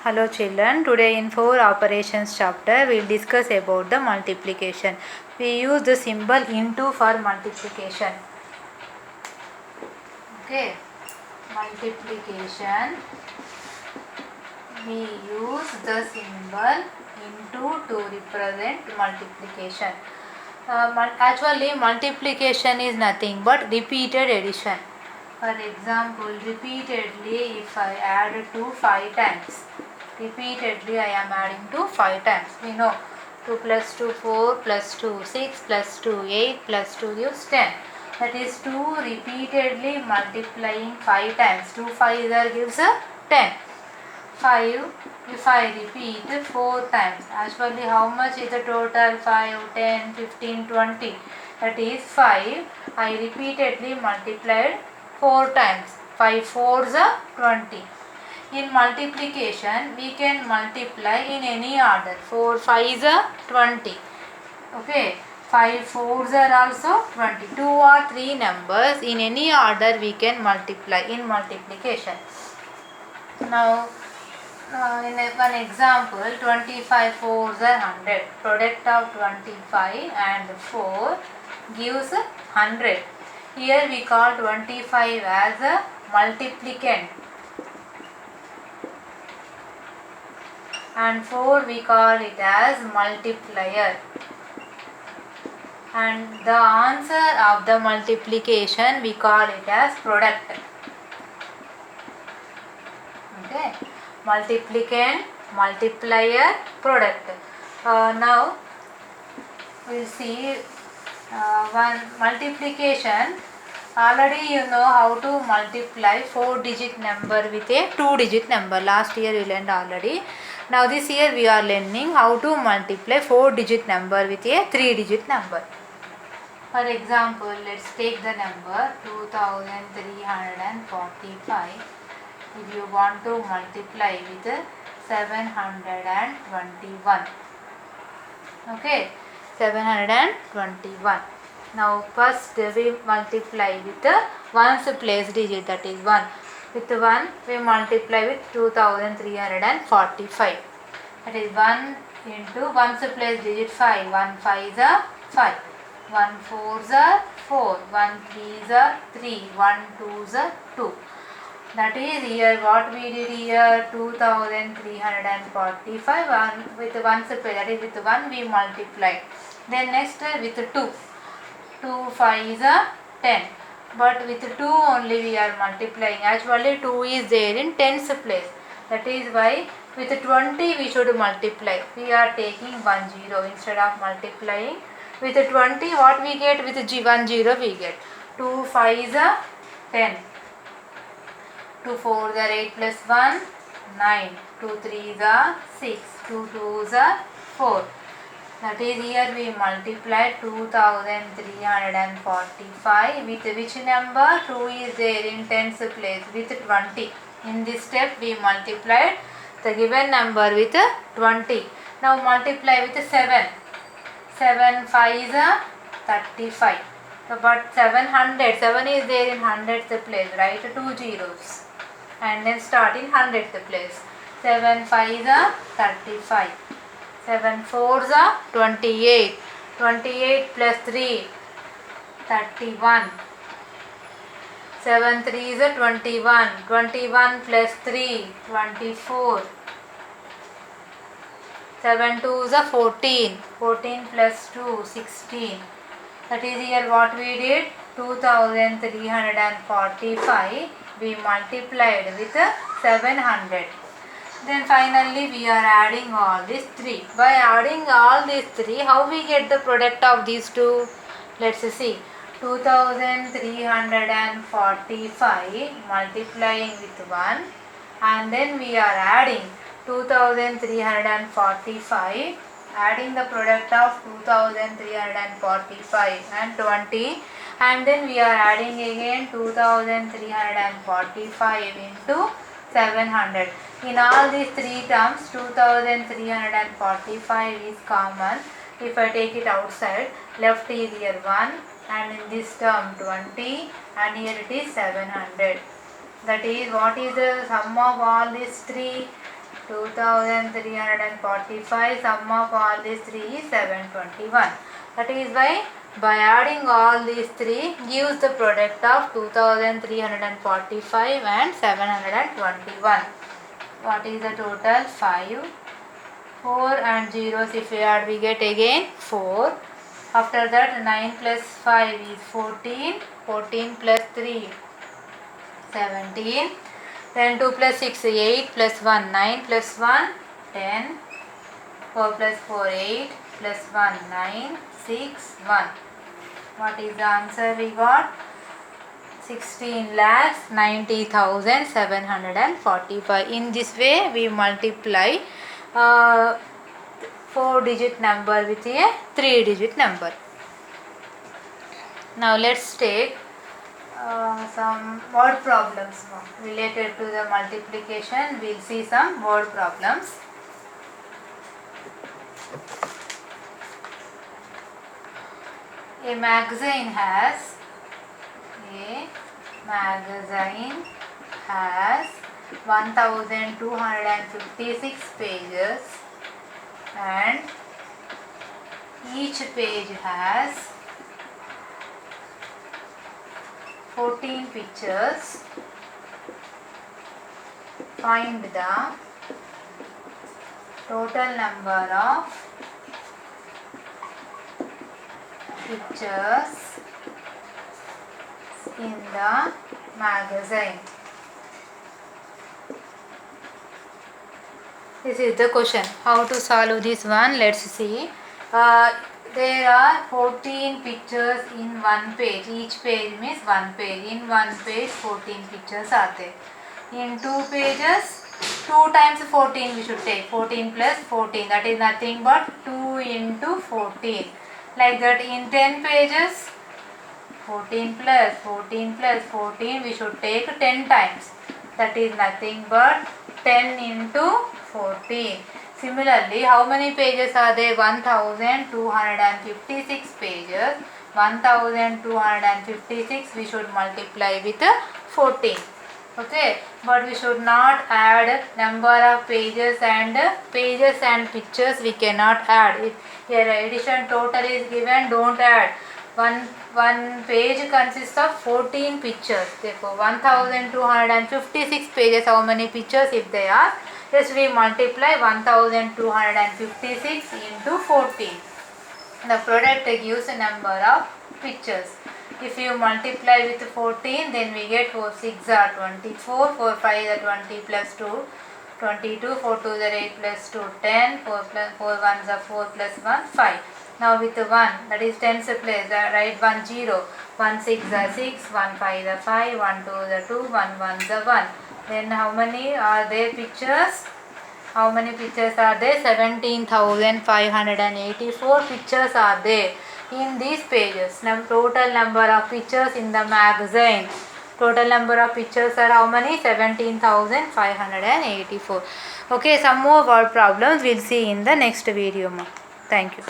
Hello children, today in 4 operations chapter we will discuss about the multiplication. We use the symbol into for multiplication. Okay, multiplication, we use the symbol into to represent multiplication. Actually multiplication is nothing but repeated addition. For example, repeatedly if I add 2 5 times, repeatedly I am adding 2 5 times. We know 2 plus 2 4 plus 2 6 plus 2 8 plus 2 gives 10. That is 2 repeatedly multiplying 5 times. 2 5 gives 10. 5 if I repeat 4 times. Actually how much is the total? 5, 10, 15, 20. That is 5. I repeatedly multiplied 4 times. 5 4s are 20. In multiplication we can multiply in any order. 4 5s are 20. Okay. 5 4s are also 20. 2 or 3 numbers in any order we can multiply in multiplication. Now in one example, 25 4s are 100. Product of 25 and 4 gives 100. Here we call 25 as a multiplicand and 4 we call it as multiplier. And the answer of the multiplication we call it as product. Okay. Multiplicand, multiplier, product. Now we will see one multiplication. Already you know how to multiply 4-digit number with a 2-digit number. Last year you learned already. Now this year we are learning how to multiply 4-digit number with a 3-digit number. For example, let's take the number 2345. If you want to multiply with 721. Okay, 721. Now first we multiply with ones place digit, that is 1. With 1 we multiply with 2345. That is 1 into ones place digit 5. 1 5 is 5. 1 4 is 4. 1 3 is 3. 1 2 is 2. That is here what we did here 2345 and with one separate, that is with 1 we multiply. Then next with 2. 2 5 is 10. But with 2 only we are multiplying. Actually 2 is there in tens place. That is why with 20 we should multiply. We are taking 1 0 instead of multiplying. With 20 what we get? With 1 0 we get. 2 5 is 10. 2 4 is 8 plus 1 9. 2 3 is 6. 2 2 is 4. That is here we multiply 2345 with which number? 2 is there in tens place with 20. In this step we multiplied the given number with 20. Now multiply with 7. 7 5 is 35. So, but 700, 7 is there in hundredth place, right? 2 zeros. And then start in hundredth place. 7 5 is 35. 7 4 is 28. 28 plus 3, 31. 7 3 is 21. 21 plus 3, 24. 7 2 is 14. 14 plus 2, 16. That is here what we did 2345 we multiplied with 700. Then finally we are adding all these 3. By adding all these 3, how we get the product of these two? Let's see. 2345 multiplying with 1 and then we are adding 2345, adding the product of 2345 and 20, and then we are adding again 2345 into 700. In all these 3 terms 2345 is common. If I take it outside, left is here 1 and in this term 20 and here it is 700. That is what is the sum of all these 3? 2345. Sum of all these three is 721. That is why by adding all these three gives the product of 2345 and 721. What is the total? 5. 4 and zeros if we add we get again 4. After that 9 plus 5 is 14. 14 plus 3 17. Then 2 plus 6 8 plus 1 9 plus 1 10. 4 plus 4 8 plus 1 9 6 1. What is the answer we got? 16,90,745. In this way we multiply 4-digit number with a 3-digit number. Now let's take some word problems related to the multiplication. We'll see some word problems. A magazine has 1256 pages and each page has 14 pictures. Find the total number of pictures in the magazine. This is the question. How to solve this one? Let's see. There are 14 pictures in one page. Each page means one page. In one page 14 pictures are there. In two pages 2 times 14 we should take. 14 plus 14, that is nothing but 2 into 14. Like that in 10 pages 14 plus 14 plus 14 we should take 10 times. That is nothing but 10 into 14. Similarly, how many pages are there? 1256 pages. 1256 we should multiply with 14. Okay, but we should not add number of pages and pictures we cannot add. If here addition total is given, don't add. One page consists of 14 pictures. Therefore 1256 pages, how many pictures if they are? Just we multiply 1256 into 14. The product gives a number of pictures. If you multiply with 14, then we get 4 6 are 24, 4 5 are 20 plus 2, 22, 4 2 are 8 plus 2, 10, 4 1s are 4 plus 1, 5. Now with 1, that is tens place, write 1 0, 1 6 are 6, 1 5 are 5, 1 2 are 2, 1 1 are 1. Then how many are there pictures? How many pictures are there? 17,584 pictures are there in these pages. Total number of pictures in the magazine. Total number of pictures are how many? 17,584. Okay, some more word problems we'll see in the next video. Thank you.